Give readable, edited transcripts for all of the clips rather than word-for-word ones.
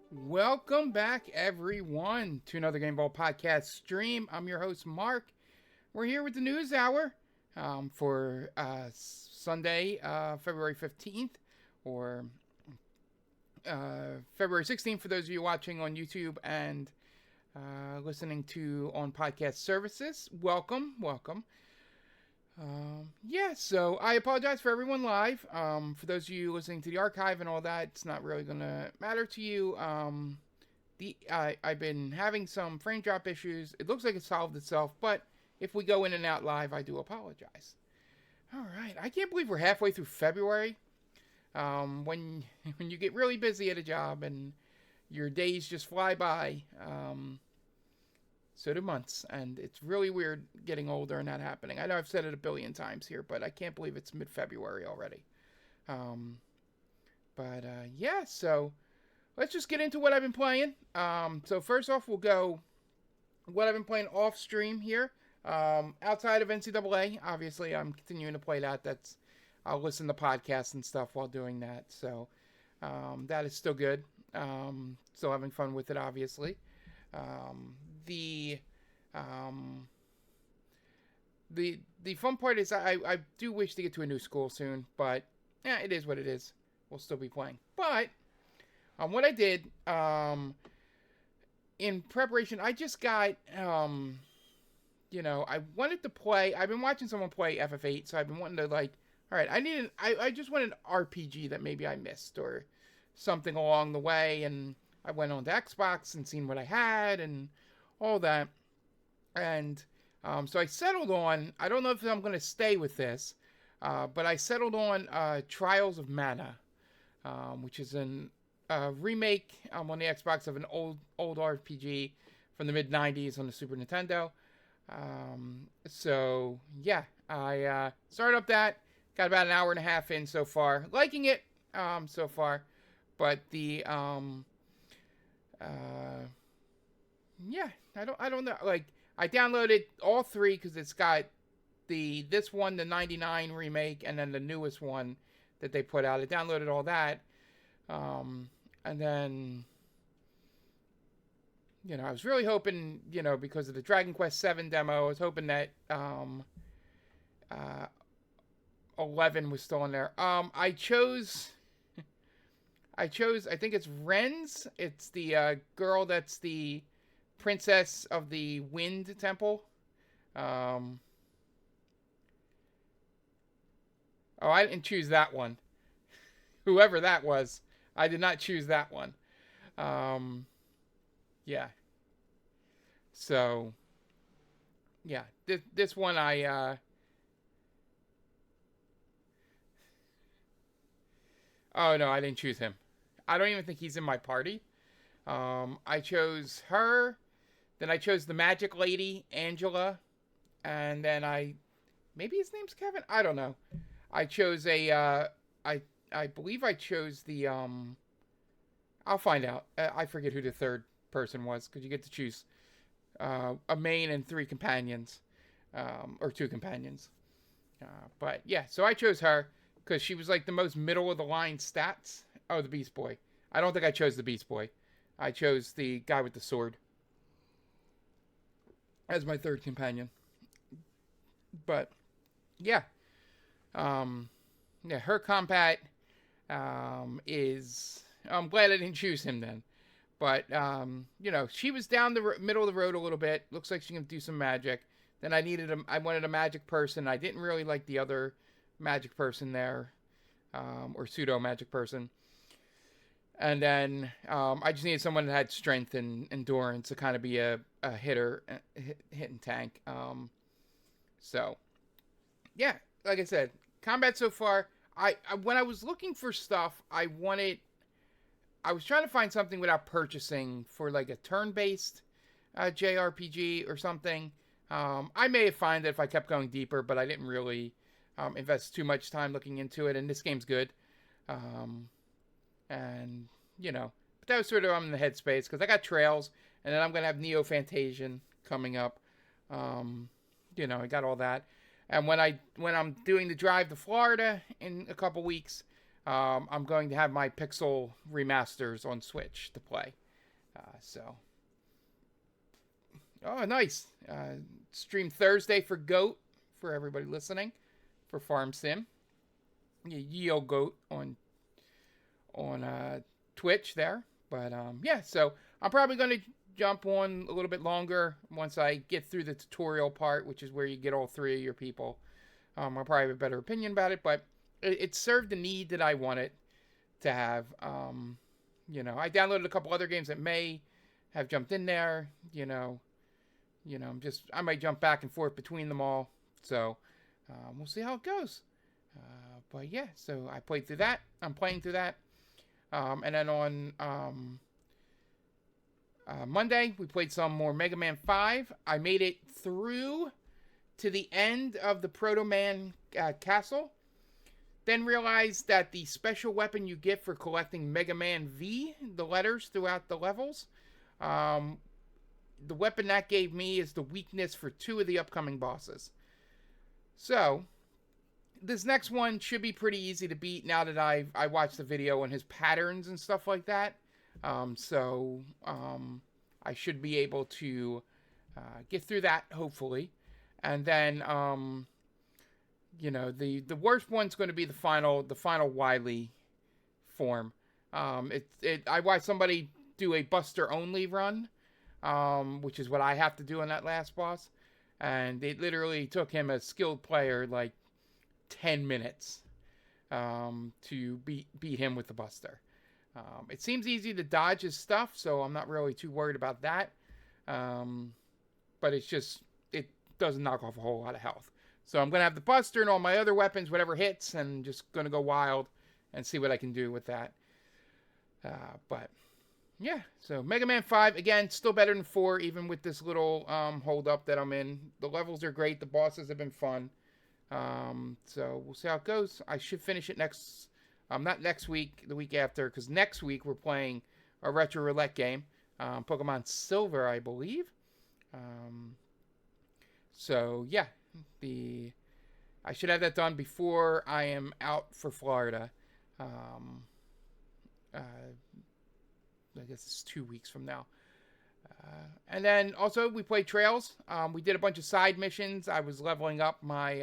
Welcome back, everyone, to another Game Ball Podcast stream. I'm your host, Mark. We're here with the news hour for Sunday, February 15th, or February 16th for those of you watching on YouTube and listening to on podcast services. Welcome. So I apologize for everyone live. For those of you listening to the archive and all that, it's not really going to matter to you. I've been having some frame drop issues. It looks like it solved itself, but if we go in and out live, I do apologize. All right, I can't believe we're halfway through February. When when you get really busy at a job and your days just fly by, so do months, and it's really weird getting older and that happening. I know I've said it a billion times here, but I can't believe it's mid-February already. Um, so let's just get into what I've been playing. So first off, we'll go what I've been playing off stream here. Outside of NCAA, obviously, I'm continuing to play that. I'll listen to podcasts and stuff while doing that. So that is still good. Still having fun with it, obviously. Um, the um, the fun part is I do wish to get to a new school soon, but yeah, it is what it is. We'll still be playing. But what I did in preparation, I just got I wanted to play. I've been watching someone play FF8, so I've been wanting to all right, I just want an RPG that maybe I missed or something along the way, and I went on to Xbox and seen what I had and all that. And so I settled on, I don't know if I'm going to stay with this, but I settled on Trials of Mana, which is a remake on the Xbox of an old RPG from the mid-90s on the Super Nintendo. I started up that, got about an hour and a half in so far. Liking it so far, but I don't know. Like, I downloaded all three because it's got the 99 remake, and then the newest one that they put out. I downloaded all that, and then I was really hoping, because of the Dragon Quest VII demo, I was hoping that uh, 11 was still in there. I chose. I think it's Ren's. It's the girl that's the princess of the Wind Temple. Oh, I didn't choose that one. Whoever that was, I did not choose that one. Um, yeah. So, yeah. This one oh no, I didn't choose him. I don't even think he's in my party. I chose her. Then I chose the magic lady, Angela. And then maybe his name's Kevin? I don't know. I chose I believe I chose the, I'll find out. I forget who the third person was, because you get to choose a main and three companions. Or two companions. But yeah, so I chose her because she was like the most middle of the line stats. Oh, the Beast Boy. I don't think I chose the Beast Boy. I chose the guy with the sword as my third companion. But yeah, her combat is. I'm glad I didn't choose him then. But she was down the middle of the road a little bit. Looks like she can do some magic. Then I wanted a magic person. I didn't really like the other magic person there, or pseudo magic person. And then I just needed someone that had strength and endurance to kind of be a hitter, hit and tank. So, yeah, like I said, combat so far. When I was looking for stuff, I was trying to find something without purchasing for like a turn-based JRPG or something. I may have found it if I kept going deeper, but I didn't really invest too much time looking into it. And this game's good. And but that was sort of I'm in the headspace because I got Trails, and then I'm gonna have Neo Fantasian coming up. I got all that, and when I'm doing the drive to Florida in a couple weeks, I'm going to have my Pixel remasters on Switch to play. Oh, nice. Stream Thursday for Goat, for everybody listening, for Farm Sim. Yeo Goat on Twitch there. But yeah, so I'm probably going to jump on a little bit longer once I get through the tutorial part, which is where you get all three of your people. I'll probably have a better opinion about it, but it served the need that I wanted to have. I downloaded a couple other games that may have jumped in there. I might jump back and forth between them all. So we'll see how it goes. But yeah, so I played through that. I'm playing through that. And then on Monday, we played some more Mega Man 5. I made it through to the end of the Proto Man castle. Then realized that the special weapon you get for collecting Mega Man V, the letters throughout the levels, the weapon that gave me is the weakness for 2 of the upcoming bosses. So, this next one should be pretty easy to beat now that I watched the video on his patterns and stuff like that. I should be able to get through that, hopefully. And then, the worst one's going to be the final Wily form. I watched somebody do a Buster only run, which is what I have to do on that last boss, and it literally took him, a skilled player, like 10 minutes to beat him with the Buster. It seems easy to dodge his stuff, so I'm not really too worried about that. But it doesn't knock off a whole lot of health. So I'm going to have the Buster and all my other weapons, whatever hits, and just going to go wild and see what I can do with that. But yeah, so Mega Man 5, again, still better than 4, even with this little hold up that I'm in. The levels are great. The bosses have been fun. So we'll see how it goes. I should finish it not next week, the week after, because next week we're playing a retro roulette game, Pokemon Silver, I believe. So yeah, I should have that done before I am out for Florida. I guess it's 2 weeks from now. And then also we played Trails. We did a bunch of side missions. I was leveling up my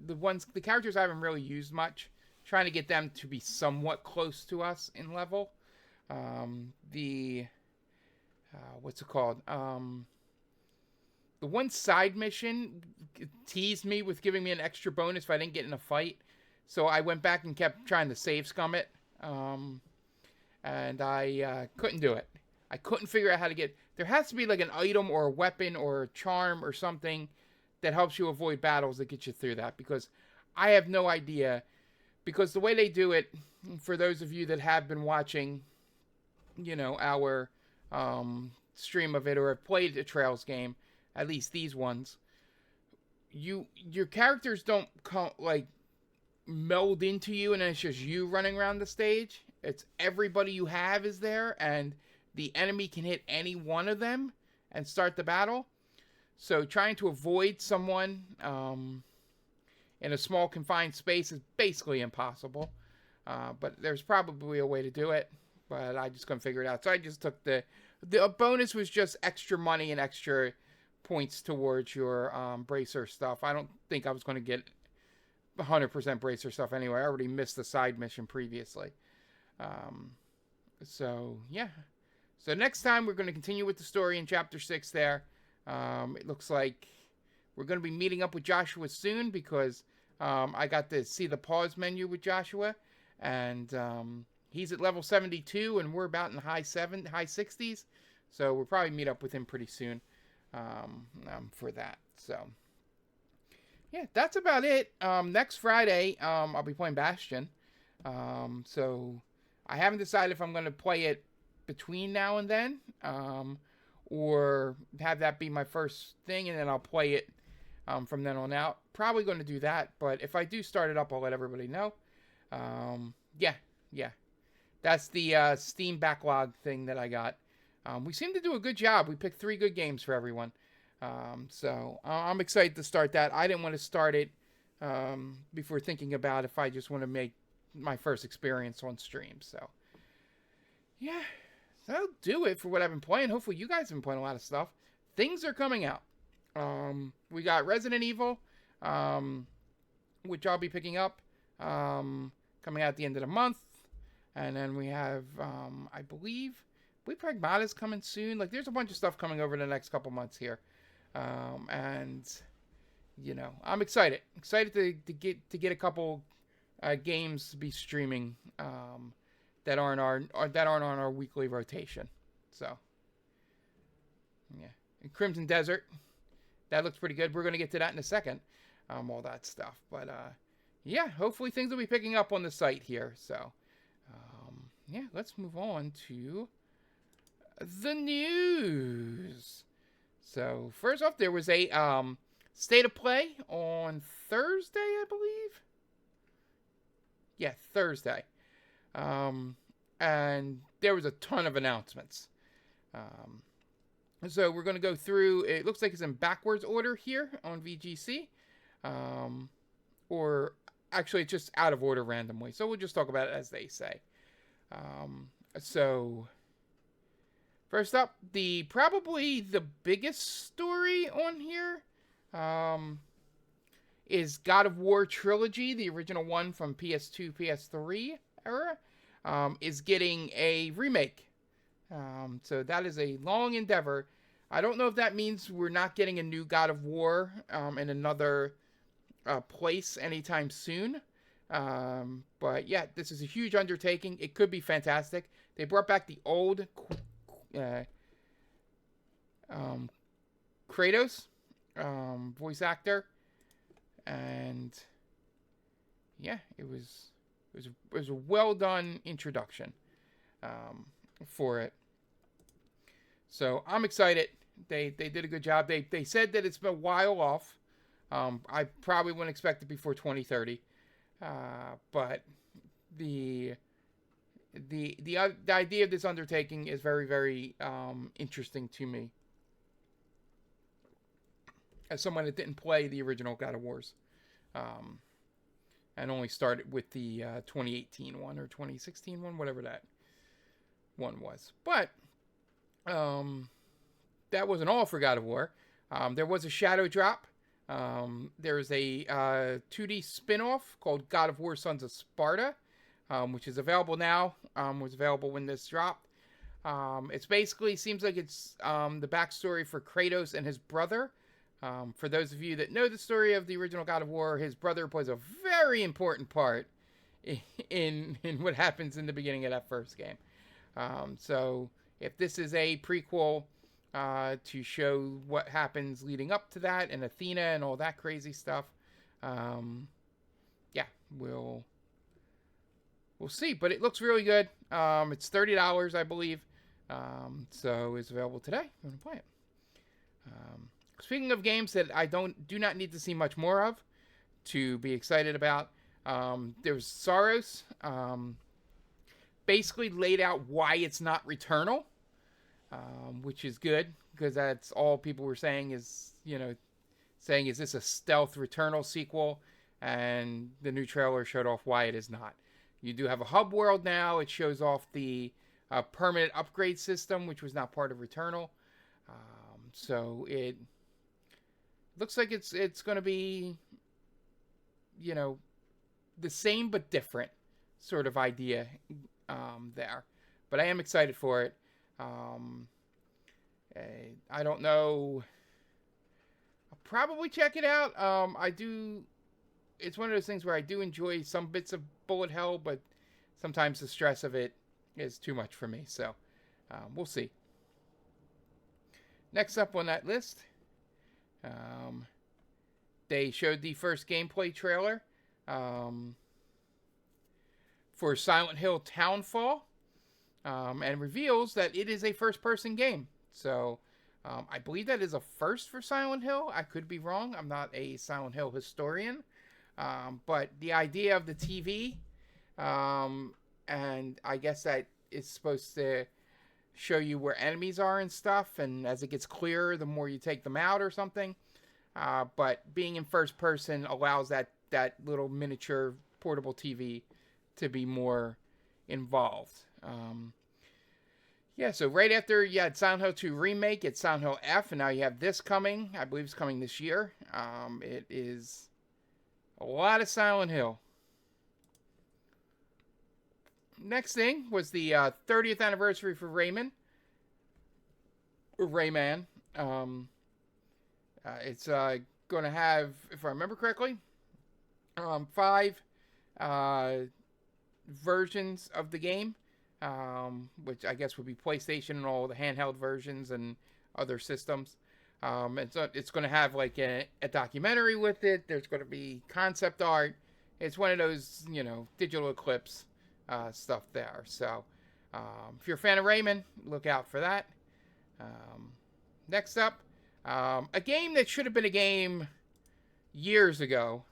the characters I haven't really used much, trying to get them to be somewhat close to us in level. What's it called? The one side mission teased me with giving me an extra bonus if I didn't get in a fight. So I went back and kept trying to save scum it. And I couldn't do it. I couldn't figure out how to get... There has to be like an item or a weapon or a charm or something that helps you avoid battles that get you through that. Because I have no idea. Because the way they do it, for those of you that have been watching, our stream of it or have played a Trails game, at least these ones, your characters don't meld into you and then it's just you running around the stage. It's everybody you have is there, and the enemy can hit any one of them and start the battle. So trying to avoid someone in a small confined space is basically impossible. But there's probably a way to do it, but I just couldn't figure it out. So I just took the bonus was just extra money and extra points towards your bracer stuff. I don't think I was going to get 100% bracer stuff anyway. I already missed the side mission previously. So yeah. So next time we're going to continue with the story in Chapter 6 there. It looks like we're going to be meeting up with Joshua soon because I got to see the pause menu with Joshua, and he's at level 72 and we're about in the high 60s. So we'll probably meet up with him pretty soon for that. So yeah, that's about it. Next Friday, I'll be playing Bastion. So I haven't decided if I'm going to play it between now and then, or have that be my first thing, and then I'll play it from then on out. Probably going to do that, but if I do start it up, I'll let everybody know. Yeah. That's the Steam backlog thing that I got. We seem to do a good job. We picked 3 good games for everyone. So I'm excited to start that. I didn't want to start it before thinking about if I just want to make my first experience on stream. So, yeah, that'll do it for what I've been playing. Hopefully, you guys have been playing a lot of stuff. Things are coming out. We got Resident Evil, which I'll be picking up, coming out at the end of the month. And then we have, I believe Pragmata's coming soon. Like, there's a bunch of stuff coming over the next couple months here. And, you know, I'm excited. Excited to get a couple games to be streaming that aren't on our weekly rotation. So, yeah. And Crimson Desert, that looks pretty good. We're going to get to that in a second. All that stuff. But, yeah, hopefully things will be picking up on the site here. So, yeah, let's move on to the news. So, first off, there was a State of Play on Thursday, I believe. Yeah, Thursday. And there was a ton of announcements. So we're going to go through, it looks like it's in backwards order here on VGC. Or actually it's just out of order randomly. So we'll just talk about it as they say. So first up, probably the biggest story on here is God of War Trilogy, the original one from PS2, PS3 era, is getting a remake. So that is a long endeavor. I don't know if that means we're not getting a new God of War in another place anytime soon. But yeah, this is a huge undertaking. It could be fantastic. They brought back the old Kratos voice actor, and yeah, it was a well done introduction for it. So I'm excited. They did a good job. They said that it's been a while off. I probably wouldn't expect it before 2030. But the idea of this undertaking is very, very interesting to me, as someone that didn't play the original God of Wars, and only started with the 2018 one or 2016 one, whatever that one was. But that wasn't all for God of War. There was a shadow drop. There's a 2D spin-off called God of War Sons of Sparta, which is available now. Was available when this dropped. It's basically, seems like it's the backstory for Kratos and his brother. For those of you that know the story of the original God of War, his brother plays a very important part in what happens in the beginning of that first game. So if this is a prequel to show what happens leading up to that, and Athena and all that crazy stuff, yeah, we'll see. But it looks really good. It's $30, I believe. So it's available today. I'm gonna play it. Speaking of games that I do not need to see much more of to be excited about, there's Saros. Basically laid out why it's not Returnal. Which is good, because that's all people were saying is, is this a stealth Returnal sequel? And the new trailer showed off why it is not. You do have a hub world now. It shows off the permanent upgrade system, which was not part of Returnal. So it looks like it's going to be, the same but different sort of idea there. But I am excited for it. I don't know. I'll probably check it out. It's one of those things where I do enjoy some bits of bullet hell, but sometimes the stress of it is too much for me. So, we'll see. Next up on that list, they showed the first gameplay trailer for Silent Hill Townfall. And reveals that it is a first-person game. So, I believe that is a first for Silent Hill. I could be wrong. I'm not a Silent Hill historian. But the idea of the TV, and I guess that is supposed to show you where enemies are and stuff, and as it gets clearer, the more you take them out or something. But being in first person allows that that little miniature portable TV to be more involved. Yeah, so right after you had Silent Hill 2 Remake, it's Silent Hill F, and now you have this coming. I believe it's coming this year. It is a lot of Silent Hill. Next thing was the 30th anniversary for Rayman. It's going to have, if I remember correctly, 5 versions of the game, which I guess would be PlayStation and all the handheld versions and other systems. And so it's going to have like a documentary with it. There's going to be concept art. It's one of those, digital eclipse stuff there. So if you're a fan of Rayman, look out for that. Next up, a game that should have been a game years ago.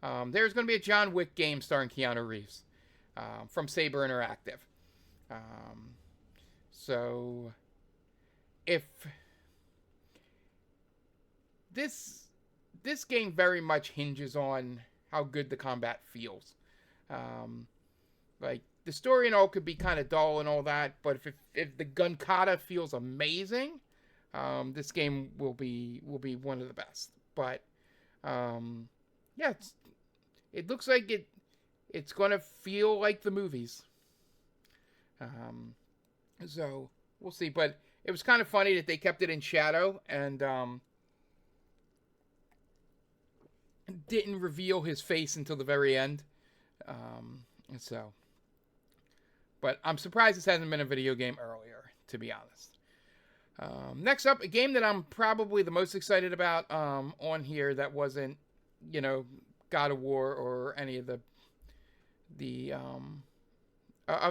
There's going to be a John Wick game starring Keanu Reeves from Saber Interactive. So if this game very much hinges on how good the combat feels. Like the story and all could be kind of dull and all that, but if the gun kata feels amazing, this game will be one of the best. But yeah, it looks like it's gonna feel like the movies. So we'll see. But it was kind of funny that they kept it in shadow and didn't reveal his face until the very end. So, but I'm surprised this hasn't been a video game earlier, to be honest. Next up, a game that I'm probably the most excited about on here that wasn't, God of War or any of the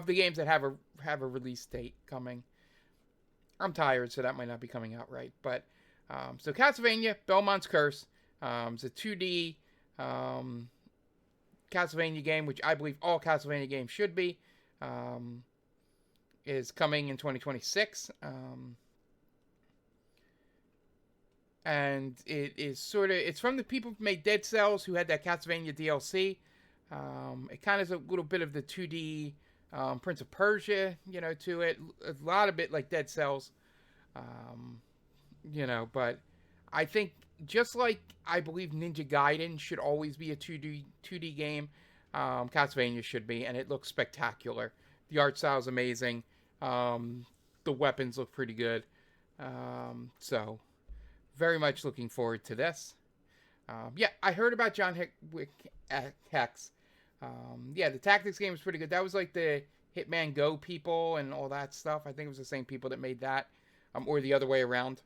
games that have a release date coming. I'm tired, so that might not be coming out right. But so Castlevania: Belmont's Curse. It's a 2D Castlevania game, which I believe all Castlevania games should be. Is coming in 2026. And it is it's from the people who made Dead Cells, who had that Castlevania DLC. It kind of is a little bit of the 2D Prince of Persia, to it. A lot of it like Dead Cells. But I think just like I believe Ninja Gaiden should always be a 2D game, Castlevania should be, and it looks spectacular. The art style is amazing. The weapons look pretty good. So very much looking forward to this. Yeah, I heard about John Wick Hex. Yeah, the tactics game was pretty good. That was like the Hitman Go people and all that stuff. I think it was the same people that made that, or the other way around.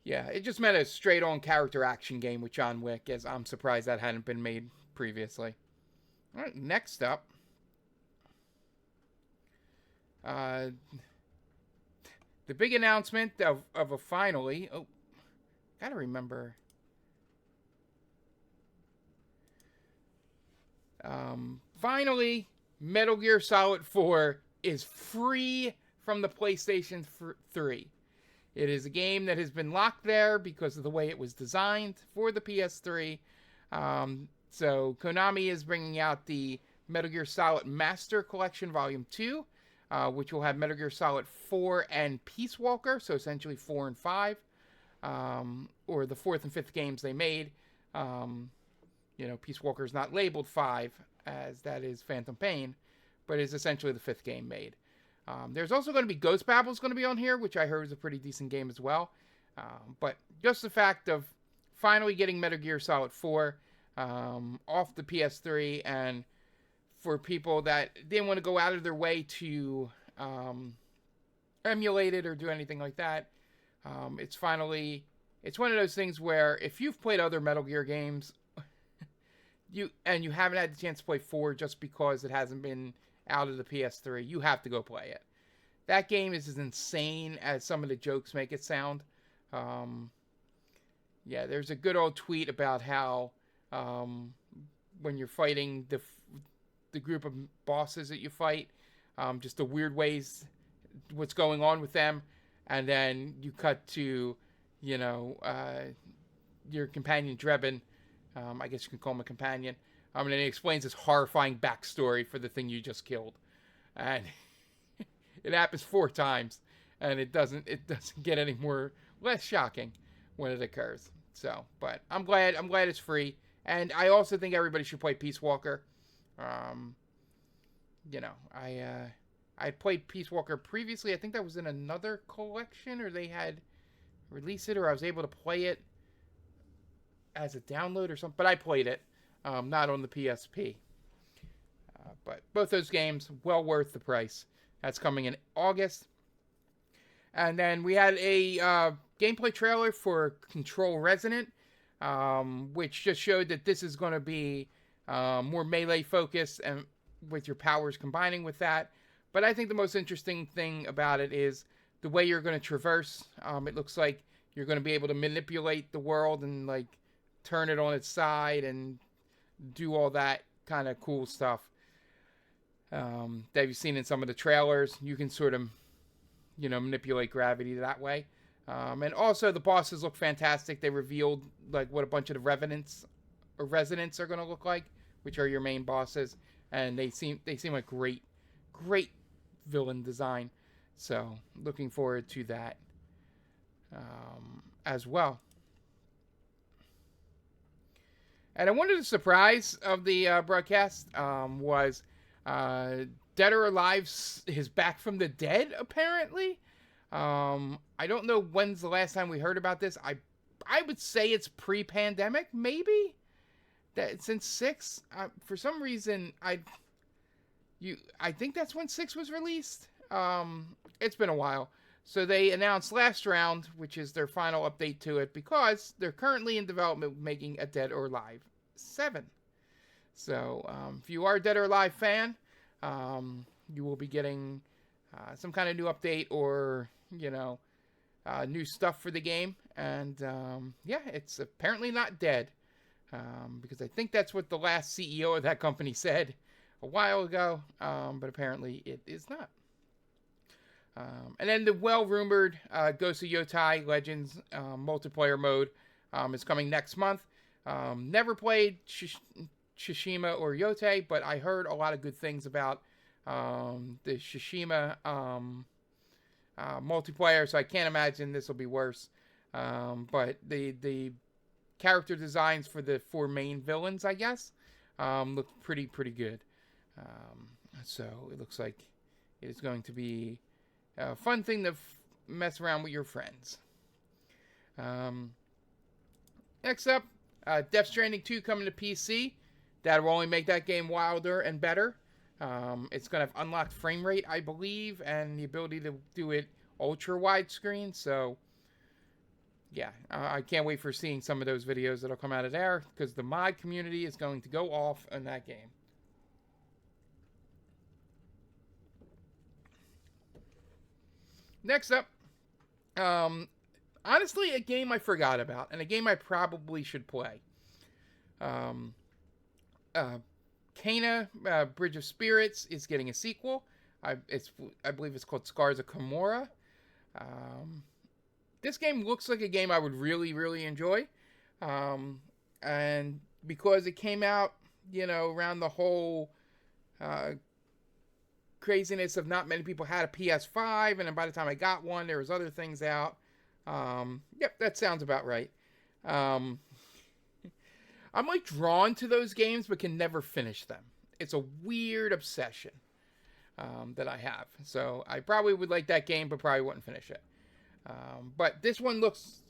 Yeah, it just meant a straight-on character action game with John Wick, as I'm surprised that hadn't been made previously. All right, next up. The big announcement of a finally... Oh, gotta remember... finally, Metal Gear Solid 4 is free from the PlayStation 3. It is a game that has been locked there because of the way it was designed for the PS3. So Konami is bringing out the Metal Gear Solid Master Collection Volume 2, which will have Metal Gear Solid 4 and Peace Walker, so essentially 4 and 5, or the 4th and 5th games they made. Peace Walker is not labeled 5, as that is Phantom Pain, but is essentially the 5th game made. There's also going to be Ghost Babel's going to be on here, which I heard is a pretty decent game as well. But just the fact of finally getting Metal Gear Solid 4 off the PS3, and for people that didn't want to go out of their way to emulate it or do anything like that, it's one of those things where if you've played other Metal Gear games, you haven't had the chance to play 4 just because it hasn't been out of the PS3, you have to go play it. That game is as insane as some of the jokes make it sound. Yeah, there's a good old tweet about how when you're fighting the group of bosses that you fight, just the weird ways, what's going on with them, and then you cut to, your companion Drebin I guess you can call him a companion. And then he explains his horrifying backstory for the thing you just killed, and it happens 4 times, and it doesn't get any less shocking when it occurs. So, but I'm glad it's free, and I also think everybody should play Peace Walker. You know, I played Peace Walker previously. I think that was in another collection, or they had released it, or I was able to play it as a download or something. But I played it, not on the PSP. But both those games, well worth the price. That's coming in August. And then we had a gameplay trailer for Control Resonant, which just showed that this is going to be more melee focused and with your powers combining with that. But I think the most interesting thing about it is the way you're going to traverse. It looks like you're going to be able to manipulate the world and like turn it on its side and do all that kind of cool stuff that you've seen in some of the trailers. You can sort of, manipulate gravity that way. And also the bosses look fantastic. They revealed like what a bunch of the revenants or residents are going to look like, which are your main bosses, and they seem like great villain design. So looking forward to that as well. And I wonder the surprise of the broadcast was Dead or Alive is back from the dead, apparently. I don't know when's the last time we heard about this. I would say it's pre-pandemic, maybe. That since 6, for some reason, I think that's when 6 was released. It's been a while. So they announced Last Round, which is their final update to it, because they're currently in development making a Dead or Alive 7. So if you are a Dead or Alive fan, you will be getting some kind of new update or, new stuff for the game. And yeah, it's apparently not dead. Because I think that's what the last CEO of that company said a while ago, but apparently it is not. And then the well-rumored Ghost of Yotai Legends multiplayer mode is coming next month. Never played Tsushima or Yotai, but I heard a lot of good things about the Tsushima multiplayer, so I can't imagine this will be worse. But the character designs for the 4 main villains, I guess, look pretty good. So it looks like it is going to be a fun thing to mess around with your friends. Next up, Death Stranding 2 coming to PC. That will only make that game wilder and better. It's going to have unlocked frame rate, I believe, and the ability to do it ultra widescreen. So yeah, I can't wait for seeing some of those videos that'll come out of there, because the mod community is going to go off on that game. Next up, honestly, a game I forgot about, and a game I probably should play. Kena, Bridge of Spirits is getting a sequel. I believe it's called Scars of Kimura. This game looks like a game I would really enjoy. And because it came out, around the whole craziness of not many people had a PS5, and then by the time I got one, there was other things out. Yep, that sounds about right. I'm like drawn to those games, but can never finish them. It's a weird obsession that I have. So I probably would like that game, but probably wouldn't finish it. But this one looks,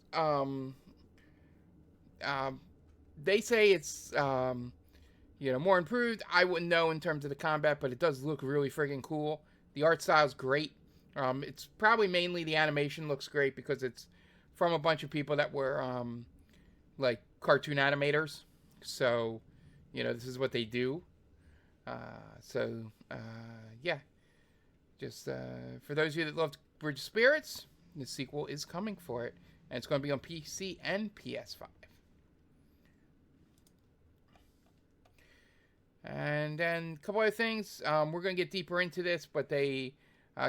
they say it's, more improved. I wouldn't know in terms of the combat, but it does look really friggin' cool. The art style's great. It's probably mainly the animation looks great because it's from a bunch of people that were, like cartoon animators. So, this is what they do. Yeah. Just, for those of you that loved Bridge of Spirits, the sequel is coming for it, and it's going to be on PC and PS5. And then a couple other things. We're going to get deeper into this, but they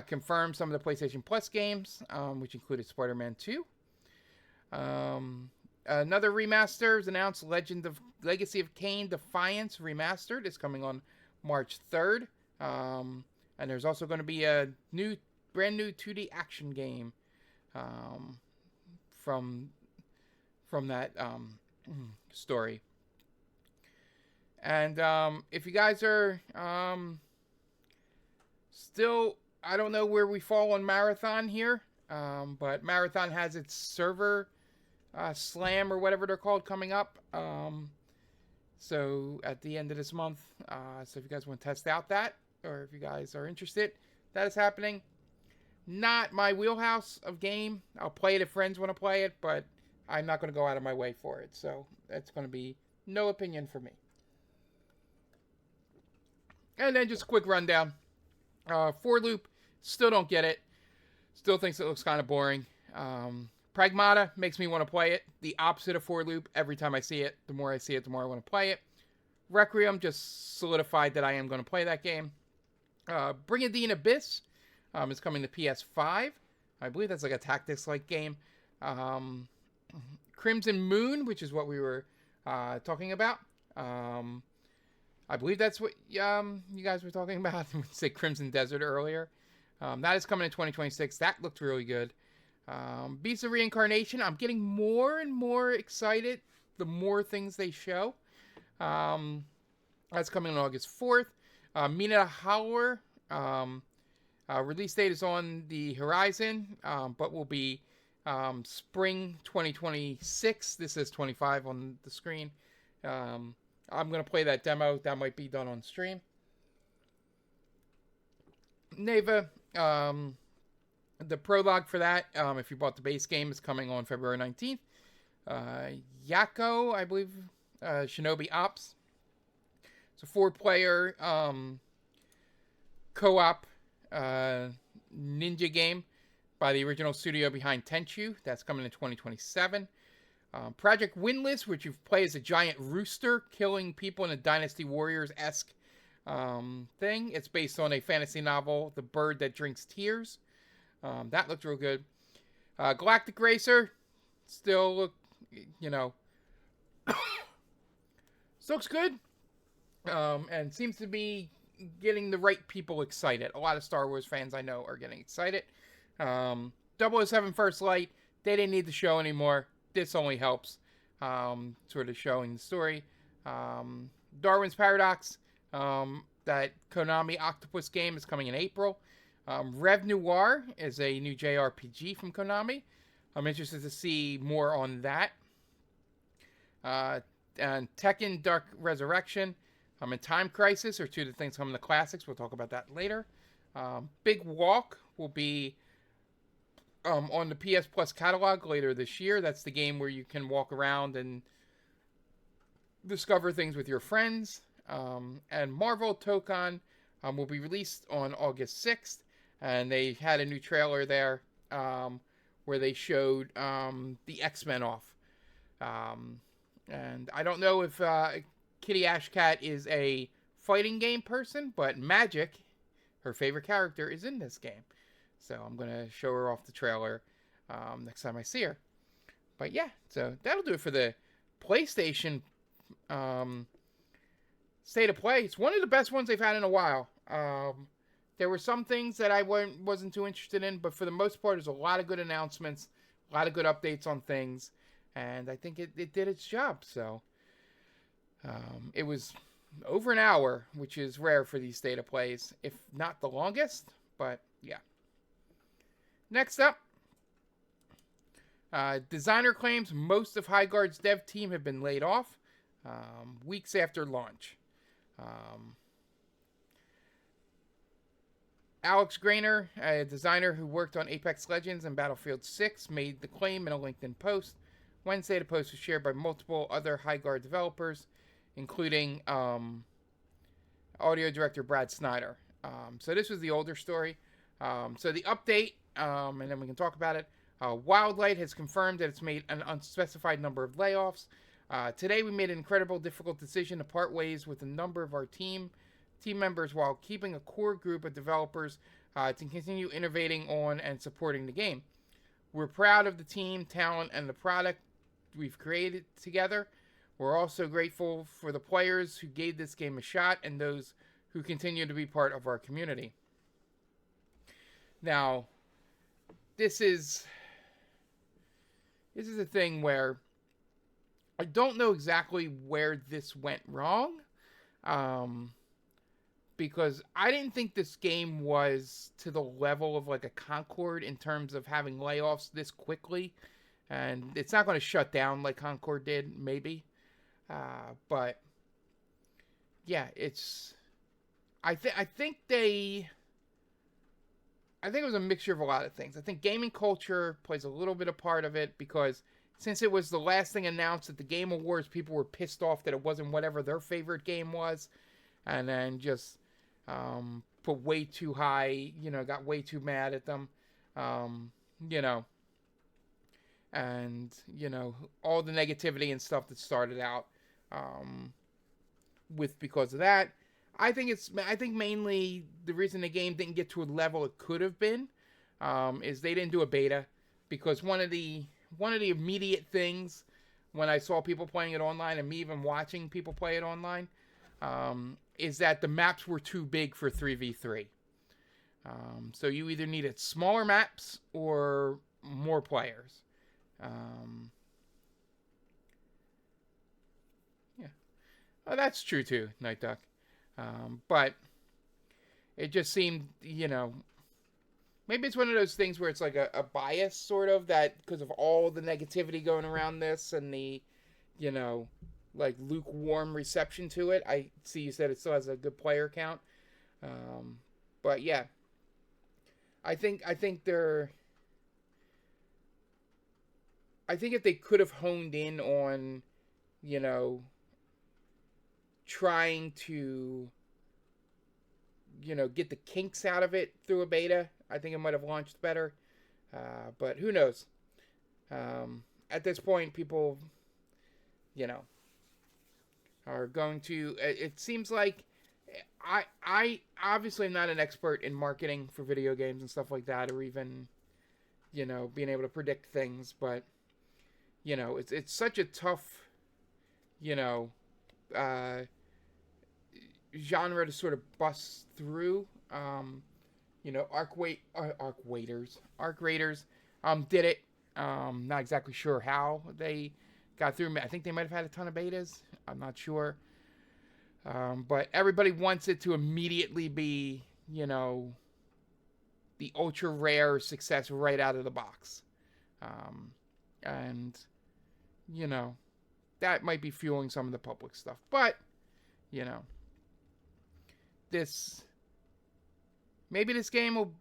confirmed some of the PlayStation Plus games, which included Spider-Man 2. Another remaster is announced. Legacy of Kain Defiance Remastered is coming on March 3rd. And there's also going to be a brand new 2D action game from that story. And if you guys are still, I don't know where we fall on Marathon here, but Marathon has its server slam or whatever they're called coming up. So at the end of this month. So if you guys want to test out that, or if you guys are interested, that is happening. Not my wheelhouse of game. I'll play it if friends want to play it, but I'm not going to go out of my way for it. So that's going to be no opinion for me. And then just a quick rundown. For Loop, still don't get it. Still thinks it looks kind of boring. Pragmata makes me want to play it. The opposite of For Loop. Every time I see it, the more I see it, the more I want to play it. Requiem just solidified that I am going to play that game. Brigadine Abyss is coming to PS5. I believe that's like a tactics-like game. Crimson Moon, which is what we were talking about. I believe that's what you guys were talking about. I say Crimson Desert earlier. That is coming in 2026. That looked really good. Beast of Reincarnation. I'm getting more and more excited the more things they show. That's coming on August 4th. Mina Howler. Release date is on the horizon, but will be spring 2026. This says 25 on the screen. I'm going to play that demo. That might be done on stream. Neva, the prologue for that, if you bought the base game, is coming on February 19th. Yako, I believe, Shinobi Ops. It's a 4-player co-op ninja game by the original studio behind Tenchu. That's coming in 2027. Project Windless, which you play as a giant rooster killing people in a Dynasty Warriors-esque thing. It's based on a fantasy novel, The Bird That Drinks Tears. That looked real good. Galactic Racer, still look, still looks good. And seems to be getting the right people excited. A lot of Star Wars fans I know are getting excited. 007 First Light, they didn't need the show anymore. This only helps sort of showing the story. Darwin's Paradox, that Konami Octopus game is coming in April. Rev Noir is a new JRPG from Konami. I'm interested to see more on that. And Tekken Dark Resurrection and Time Crisis are two of the things coming to classics. We'll talk about that later. Big Walk will be on the PS Plus catalog later this year. That's the game where you can walk around and discover things with your friends. And Marvel Tokon will be released on August 6th. And they had a new trailer there where they showed the X-Men off. And I don't know if Kitty Ashcat is a fighting game person, but Magic, her favorite character, is in this game. So I'm going to show her off the trailer next time I see her. But yeah, so that'll do it for the PlayStation State of Play. It's one of the best ones they've had in a while. There were some things that I wasn't too interested in, but for the most part, there's a lot of good announcements, a lot of good updates on things, and I think it did its job. So it was over an hour, which is rare for these State of Plays, if not the longest, but yeah. Next up, designer claims most of Highguard's dev team have been laid off weeks after launch. Alex Grainer, a designer who worked on Apex Legends and Battlefield 6, made the claim in a LinkedIn post. Wednesday, the post was shared by multiple other Highguard developers, including audio director Brad Snyder. So this was the older story. So the update, and then we can talk about it. Wildlight has confirmed that it's made an unspecified number of layoffs. Today, we made an incredible, difficult decision to part ways with a number of our team members while keeping a core group of developers to continue innovating on and supporting the game. We're proud of the team, talent, and the product we've created together. We're also grateful for the players who gave this game a shot and those who continue to be part of our community. Now, this is a thing where I don't know exactly where this went wrong, because I didn't think this game was to the level of like a Concord in terms of having layoffs this quickly, and it's not going to shut down like Concord did, maybe, but yeah, it's. I think it was a mixture of a lot of things. I think gaming culture plays a little bit of part of it, because since it was the last thing announced at the Game Awards, people were pissed off that it wasn't whatever their favorite game was, and then just put way too high, got way too mad at them, and, all the negativity and stuff that started out because of that. I think mainly the reason the game didn't get to a level it could have been is they didn't do a beta, because one of the immediate things when I saw people playing it online, and me even watching people play it online, is that the maps were too big for 3v3. So you either needed smaller maps or more players. Yeah, well, that's true too, Night Duck. But it just seemed, maybe it's one of those things where it's like a bias, sort of, that because of all the negativity going around this and the, like lukewarm reception to it. I see you said it still has a good player count. But yeah, I think if they could have honed in on, trying to, get the kinks out of it through a beta, I think it might have launched better. But who knows? At this point, people, are going to. It seems like I obviously am not an expert in marketing for video games and stuff like that, or even, being able to predict things. But, it's such a tough, genre to sort of bust through. Arc Raiders did it. Not exactly sure how they got through. I think they might have had a ton of betas. I'm not sure. But everybody wants it to immediately be, the ultra rare success right out of the box. And, that might be fueling some of the public stuff. But, maybe this game will,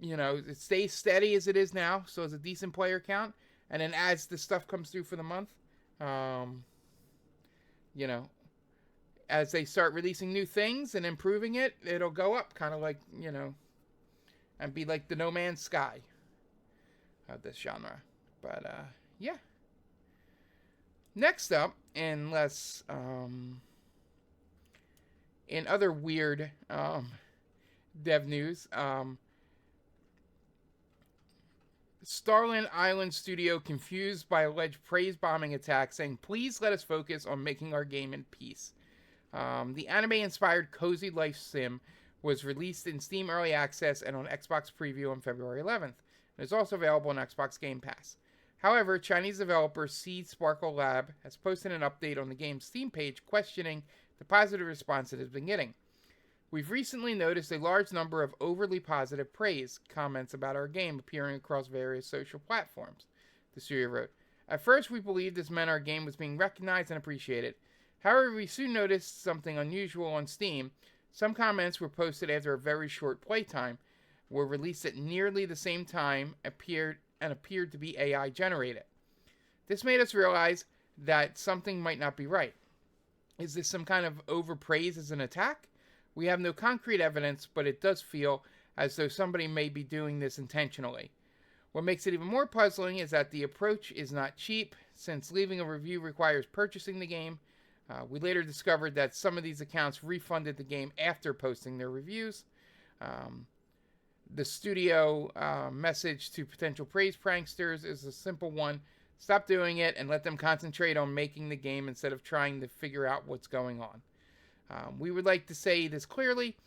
it stays steady as it is now, so it's a decent player count, and then as the stuff comes through for the month, as they start releasing new things and improving it, it'll go up, kind of like, and be like the No Man's Sky of this genre. But, yeah. Next up, unless, in other weird dev news, Starland Island Studio confused by alleged praise bombing attack, saying, "Please let us focus on making our game in peace." The anime-inspired cozy life sim was released in Steam Early Access and on Xbox Preview on February 11th. It is also available on Xbox Game Pass. However, Chinese developer Seed Sparkle Lab has posted an update on the game's Steam page questioning the positive response it has been getting. "We've recently noticed a large number of overly positive praise comments about our game appearing across various social platforms," the studio wrote. "At first, we believed this meant our game was being recognized and appreciated. However, we soon noticed something unusual on Steam. Some comments were posted after a very short playtime, were released at nearly the same time, appeared to be AI generated. This made us realize that something might not be right. Is this some kind of overpraise as an attack? We have no concrete evidence, but it does feel as though somebody may be doing this intentionally. What makes it even more puzzling is that the approach is not cheap, since leaving a review requires purchasing the game. We later discovered that some of these accounts refunded the game after posting their reviews. The studio message to potential praise pranksters is a simple one, Stop doing it and let them concentrate on making the game instead of trying to figure out what's going on. We would like to say this clearly.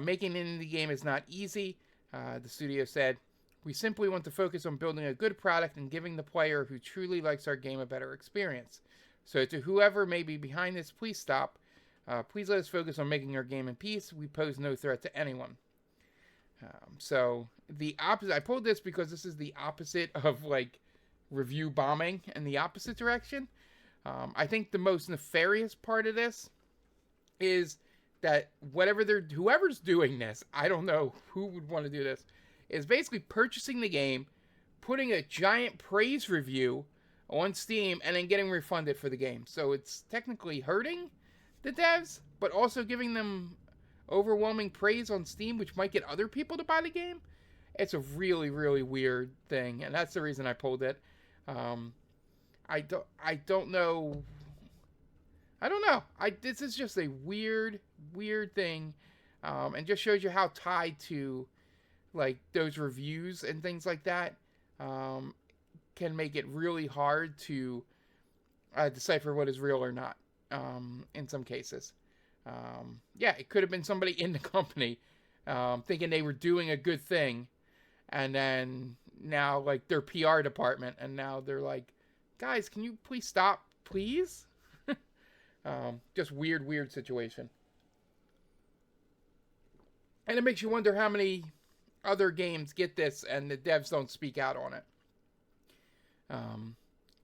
Making an indie game is not easy, the studio said. We simply want to focus on building a good product and giving the player who truly likes our game a better experience. So to whoever may be behind this, please stop. Please let us focus on making our game in peace. We pose no threat to anyone. So the opposite, I pulled this because this is the opposite of like review bombing and the opposite direction. I think the most nefarious part of this is that whoever's doing this, I don't know who would want to do this, is basically purchasing the game, putting a giant praise review on Steam, and then getting refunded for the game. So it's technically hurting the devs, but also giving them overwhelming praise on Steam, which might get other people to buy the game. It's a really, really weird thing, and that's the reason I pulled it. I don't know. This is just a weird thing, and just shows you how tied to like those reviews and things like that can make it really hard to decipher what is real or not. In some cases, it could have been somebody in the company thinking they were doing a good thing, and then now like their PR department, and now they're like, guys, can you please stop, please? Just weird situation. And it makes you wonder how many other games get this and the devs don't speak out on it.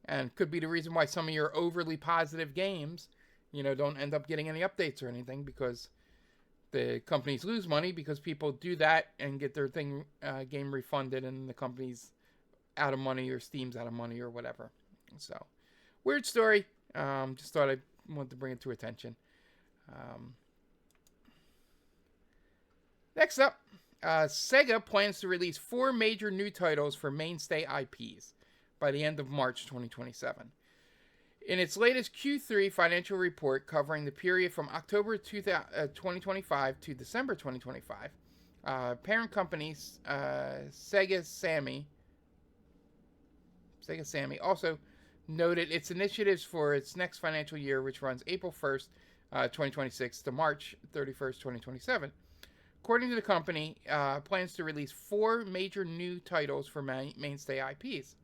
And could be the reason why some of your overly positive games, don't end up getting any updates or anything, because the companies lose money because people do that and get their game refunded, and the company's out of money or Steam's out of money or whatever. So, weird story. Just thought I wanted to bring it to attention. Next up, Sega plans to release 4 major new titles for mainstay IPs by the end of March 2027. In its latest Q3 financial report covering the period from October 2025 to December 2025, parent companies Sega Sammy also noted its initiatives for its next financial year, which runs April 1st, 2026 to March 31st, 2027. According to the company, plans to release 4 major new titles for mainstay IPs.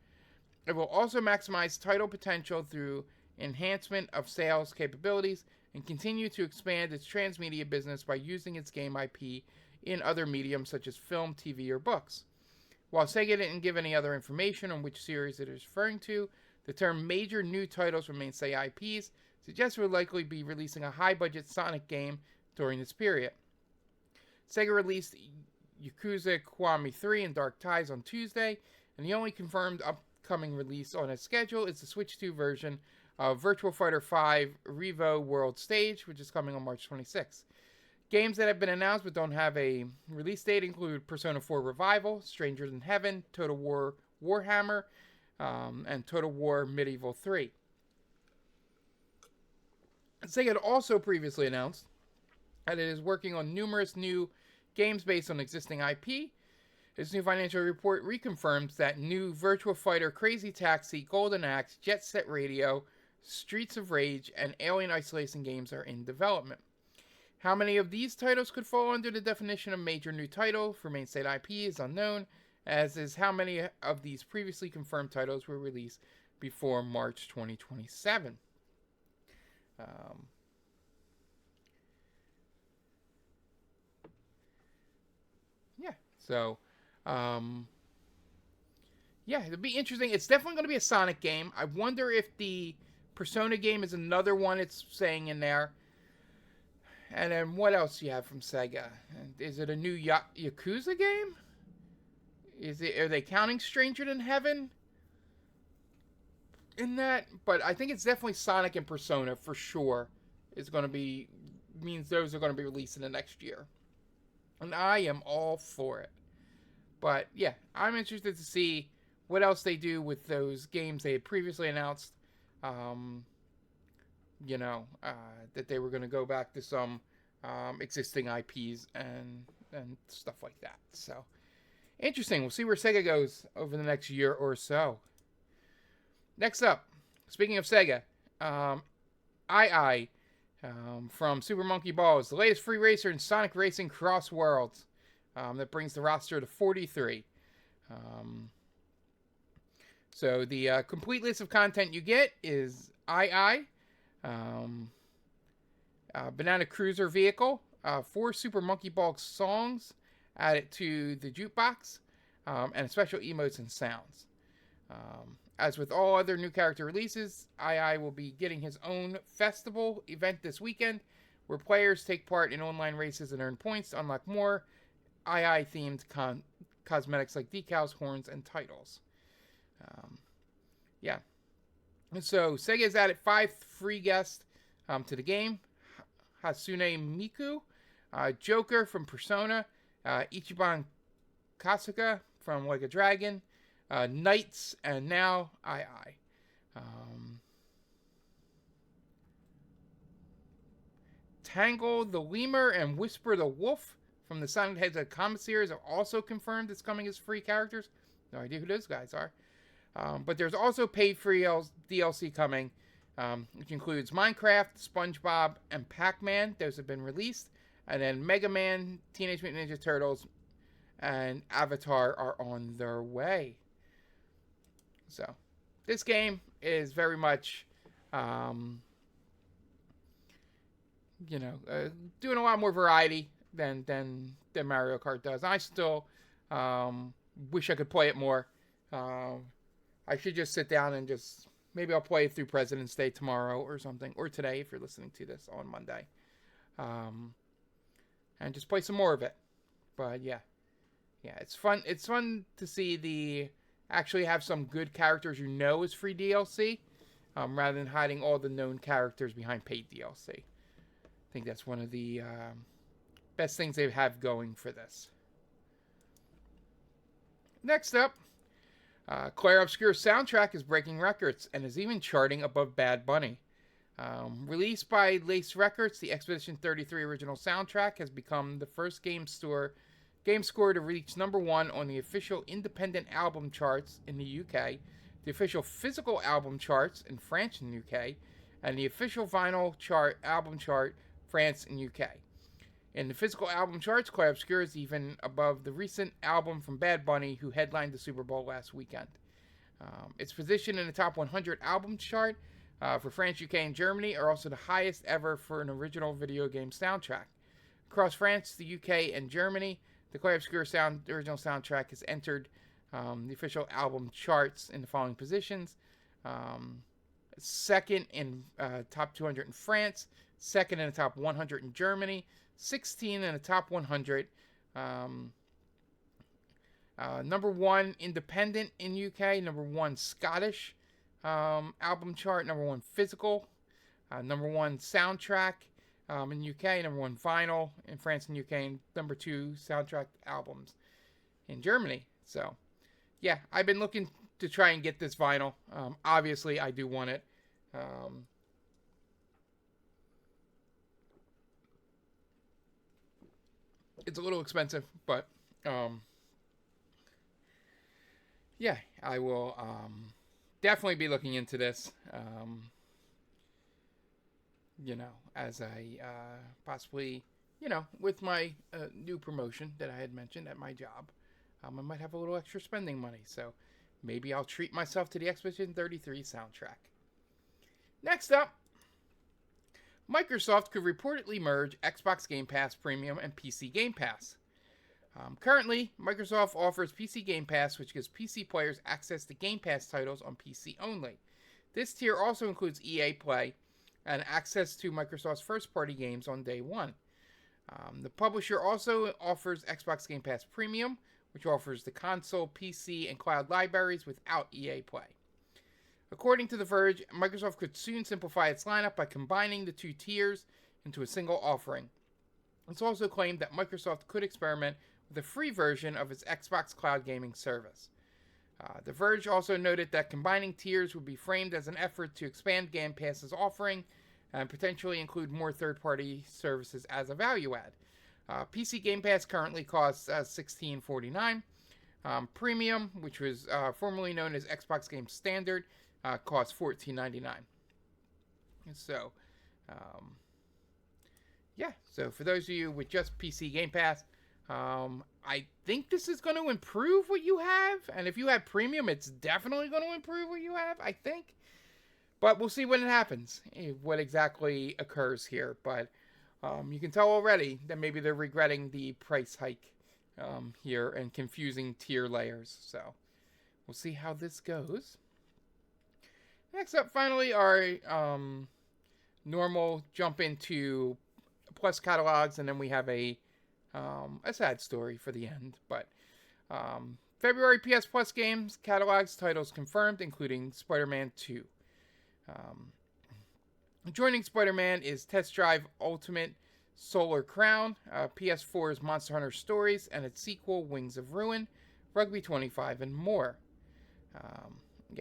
It will also maximize title potential through enhancement of sales capabilities and continue to expand its transmedia business by using its game IP in other mediums such as film, TV, or books. While Sega didn't give any other information on which series it is referring to, the term major new titles for mainstay IPs suggests it will likely be releasing a high-budget Sonic game during this period. Sega released Yakuza Kiwami 3 and Dark Ties on Tuesday, and the only confirmed upcoming release on its schedule is the Switch 2 version of Virtua Fighter 5 Revo World Stage, which is coming on March 26th. Games that have been announced but don't have a release date include Persona 4 Revival, Strangers in Heaven, Total War Warhammer, and Total War Medieval 3. Sega had also previously announced that it is working on numerous new games based on existing IP. Its new financial report reconfirms that new Virtua Fighter Crazy Taxi, Golden Axe, Jet Set Radio, Streets of Rage, and Alien Isolation games are in development. How many of these titles could fall under the definition of major new title for mainstay IP is unknown, as is how many of these previously confirmed titles were released before March 2027. So, it'll be interesting. It's definitely going to be a Sonic game. I wonder if the Persona game is another one it's saying in there. And then what else do you have from Sega? Is it a new Yakuza game? Are they counting Stranger in Heaven in that? But I think it's definitely Sonic and Persona for sure. Means those are going to be released in the next year. And I am all for it. But yeah, I'm interested to see what else they do with those games they had previously announced. That they were going to go back to some existing IPs and stuff like that. So, interesting. We'll see where Sega goes over the next year or so. Next up, speaking of Sega, II from Super Monkey Ball is the latest free racer in Sonic Racing Cross Worlds that brings the roster to 43. So the complete list of content you get is II, Banana Cruiser vehicle, 4 Super Monkey Ball songs added to the jukebox, and special emotes and sounds. As with all other new character releases, II will be getting his own festival event this weekend, where players take part in online races and earn points to unlock more II-themed cosmetics like decals, horns, and titles. Yeah. And so, Sega has added 5 free guests to the game. Hasune Miku, Joker from Persona, Ichiban Kasuga from Like a Dragon, Knights, and now II. Tangle the Lemur and Whisper the Wolf from the Sonic Hedgehog comic series are also confirmed as coming as free characters. No idea who those guys are. But there's also paid free DLC coming, which includes Minecraft, SpongeBob, and Pac-Man. Those have been released. And then Mega Man, Teenage Mutant Ninja Turtles, and Avatar are on their way. So, this game is very much, doing a lot more variety than Mario Kart does. I still wish I could play it more. I should just sit down and maybe I'll play it through President's Day tomorrow or something, or today if you're listening to this on Monday, and just play some more of it. But yeah, it's fun. It's fun to see actually have some good characters as free DLC, rather than hiding all the known characters behind paid DLC. I think that's one of the best things they have going for this. Next up, Claire Obscure's soundtrack is breaking records and is even charting above Bad Bunny. Released by Lace Records, the Expedition 33 original soundtrack has become the first game score to reach number 1 on the official independent album charts in the UK, the official physical album charts in France and UK, and the official vinyl album chart France and UK. In the physical album charts, Claire Obscure is even above the recent album from Bad Bunny, who headlined the Super Bowl last weekend. Its position in the top 100 album chart for France, UK, and Germany are also the highest ever for an original video game soundtrack. Across France, the UK, and Germany, the Claire Obscure original soundtrack has entered the official album charts in the following positions. Second in top 200 in France, second in the top 100 in Germany, 16 in the top 100. Number 1 independent in UK, number 1 Scottish album chart, number 1 physical, number 1 soundtrack in UK, number 1 vinyl in France and UK, and number 2 soundtrack albums in Germany. So, yeah, I've been looking to try and get this vinyl. Obviously, I do want it. It's a little expensive, but yeah, I will definitely be looking into this. As I possibly, with my new promotion that I had mentioned at my job, I might have a little extra spending money. So maybe I'll treat myself to the Expedition 33 soundtrack. Next up, Microsoft could reportedly merge Xbox Game Pass Premium and PC Game Pass. Currently, Microsoft offers PC Game Pass, which gives PC players access to Game Pass titles on PC only. This tier also includes EA Play and access to Microsoft's first-party games on day one. The publisher also offers Xbox Game Pass Premium, which offers the console, PC, and cloud libraries without EA Play. According to The Verge, Microsoft could soon simplify its lineup by combining the two tiers into a single offering. It's also claimed that Microsoft could experiment with a free version of its Xbox Cloud Gaming service. The Verge also noted that combining tiers would be framed as an effort to expand Game Pass's offering and potentially include more third-party services as a value add. PC Game Pass currently costs $16.49. Premium, which was formerly known as Xbox Game Standard, costs $14.99. So, um, yeah. So for those of you with just PC Game Pass, I think this is going to improve what you have. And if you have premium, it's definitely going to improve what you have, I think. But we'll see when it happens, what exactly occurs here. But you can tell already that maybe they're regretting the price hike here and confusing tier layers. So we'll see how this goes. Next up, finally, our normal jump into Plus catalogs, and then we have a sad story for the end. But February PS Plus games catalogs titles confirmed, including Spider-Man 2. Joining Spider-Man is Test Drive Ultimate Solar Crown, PS4's Monster Hunter Stories, and its sequel, Wings of Ruin, Rugby 25, and more.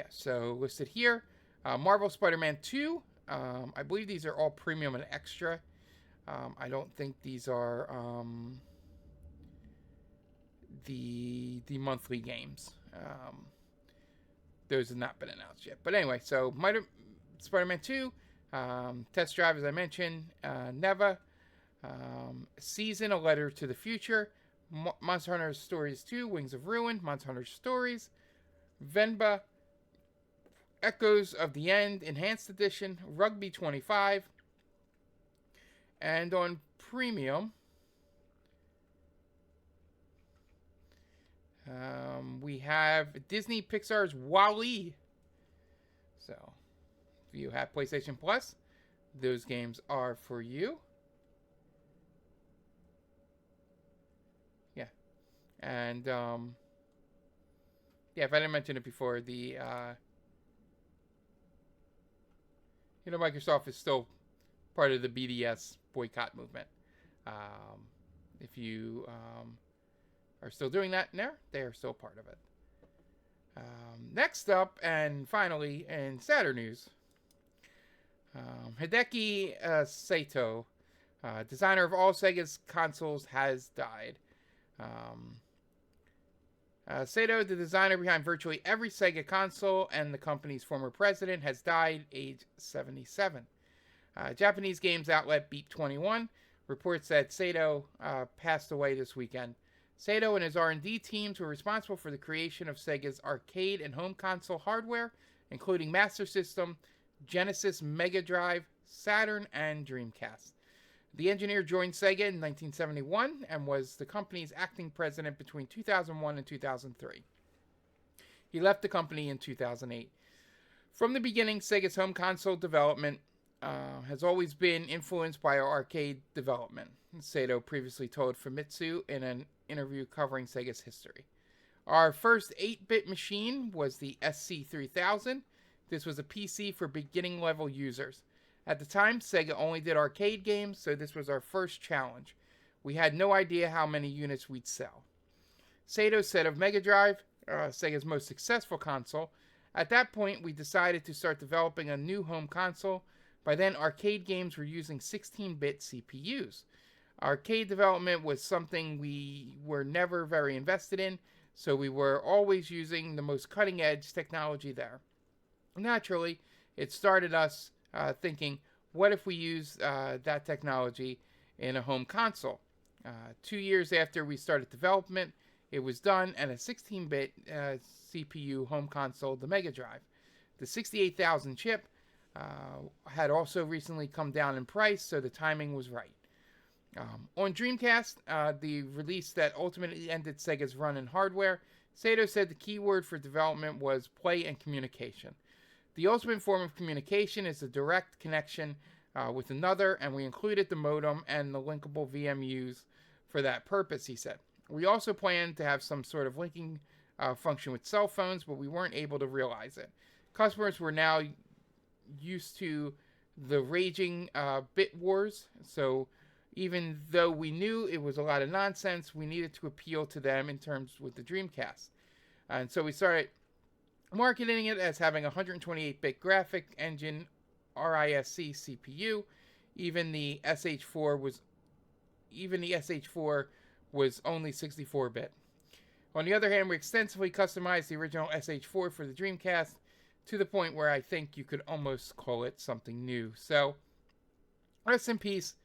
So listed here. Marvel Spider-Man 2. I believe these are all premium and extra. I don't think these are the monthly games. Those have not been announced yet. But anyway, so Spider-Man 2, Test Drive, as I mentioned, Neva, Season, A Letter to the Future, Monster Hunter Stories 2, Wings of Ruin, Monster Hunter Stories, Venba, Echoes of the End, Enhanced Edition, Rugby 25, and on Premium, we have Disney Pixar's WALL-E. So, if you have PlayStation Plus, those games are for you. Yeah. And, if I didn't mention it before, Microsoft is still part of the BDS boycott movement. If you are still doing that there, they are still part of it. Next up, and finally, in sadder news, Hideki Saito, designer of all Sega's consoles, has died. Saito, the designer behind virtually every Sega console and the company's former president, has died age 77. Japanese games outlet Beat 21 reports that Saito passed away this weekend. Saito and his R&D teams were responsible for the creation of Sega's arcade and home console hardware, including Master System, Genesis, Mega Drive, Saturn, and Dreamcast. The engineer joined Sega in 1971 and was the company's acting president between 2001 and 2003. He left the company in 2008. From the beginning, Sega's home console development has always been influenced by our arcade development, Saito previously told Famitsu in an interview covering Sega's history. Our first 8-bit machine was the SC3000. This was a PC for beginning level users. At the time, Sega only did arcade games, so this was our first challenge. We had no idea how many units we'd sell. Saito said of Mega Drive, Sega's most successful console, at that point we decided to start developing a new home console. By then, arcade games were using 16-bit CPUs. Arcade development was something we were never very invested in, so we were always using the most cutting-edge technology there. Naturally, it started us thinking, what if we use that technology in a home console? 2 years after we started development, it was done, and a 16-bit CPU home console, the Mega Drive. The 68,000 chip had also recently come down in price, so the timing was right. On Dreamcast, the release that ultimately ended Sega's run in hardware, Saito said the key word for development was play and communication. The ultimate form of communication is a direct connection with another, and we included the modem and the linkable VMUs for that purpose, he said. We also planned to have some sort of linking function with cell phones, but we weren't able to realize it. Customers were now used to the raging bit wars, so even though we knew it was a lot of nonsense, we needed to appeal to them in terms with the Dreamcast. And so we started marketing it as having a 128-bit graphic engine RISC CPU. Even the SH4 was only 64-bit. On the other hand, we extensively customized the original SH4 for the Dreamcast to the point where I think you could almost call it something new. So, rest in peace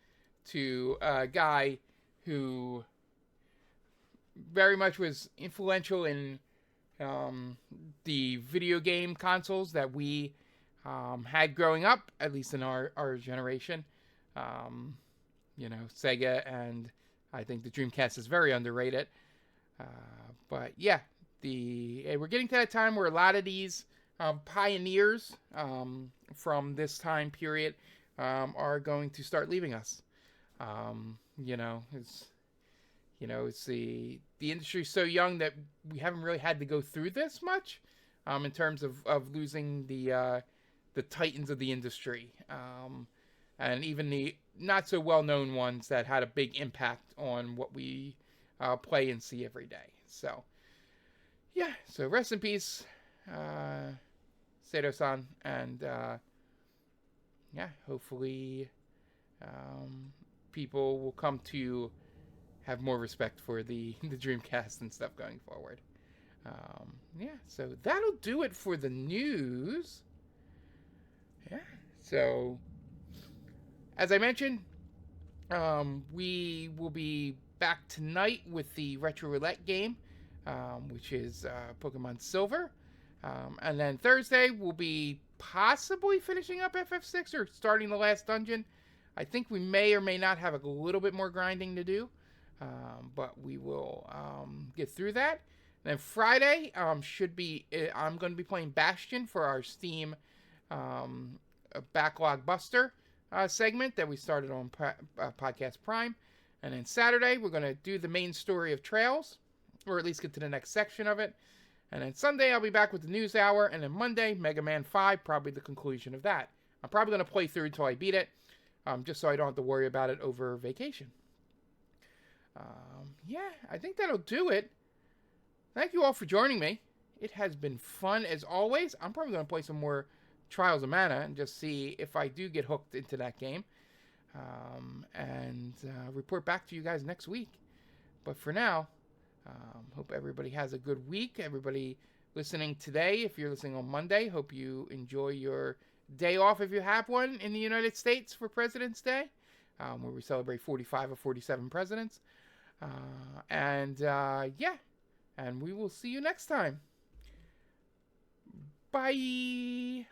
to a guy who very much was influential in the video game consoles that we had growing up, at least in our generation. Sega, and I think the Dreamcast is very underrated. But yeah, we're getting to that time where a lot of these pioneers from this time period are going to start leaving us. It's the industry's so young that we haven't really had to go through this much in terms of losing the titans of the industry, and even the not so well known ones that had a big impact on what we play and see every day. So yeah, so rest in peace, Sato-san, and hopefully people will come to have more respect for the Dreamcast and stuff going forward. So that'll do it for the news. Yeah, so as I mentioned, we will be back tonight with the Retro Roulette game, which is Pokemon Silver. And then Thursday, we'll be possibly finishing up FF6 or starting the last dungeon. I think we may or may not have a little bit more grinding to do, but we will get through that. And then Friday I'm going to be playing Bastion for our Steam Backlog Buster segment that we started on Podcast Prime. And then Saturday, we're going to do the main story of Trails, or at least get to the next section of it. And then Sunday, I'll be back with the News Hour. And then Monday, Mega Man 5, probably the conclusion of that. I'm probably going to play through until I beat it, just so I don't have to worry about it over vacation. I think that'll do it. Thank you all for joining me. It has been fun as always. I'm probably going to play some more Trials of Mana and just see if I do get hooked into that game. And report back to you guys next week. But for now, hope everybody has a good week. Everybody listening today, if you're listening on Monday, hope you enjoy your day off if you have one in the United States for President's Day, where we celebrate 45 or 47 presidents. And we will see you next time. Bye.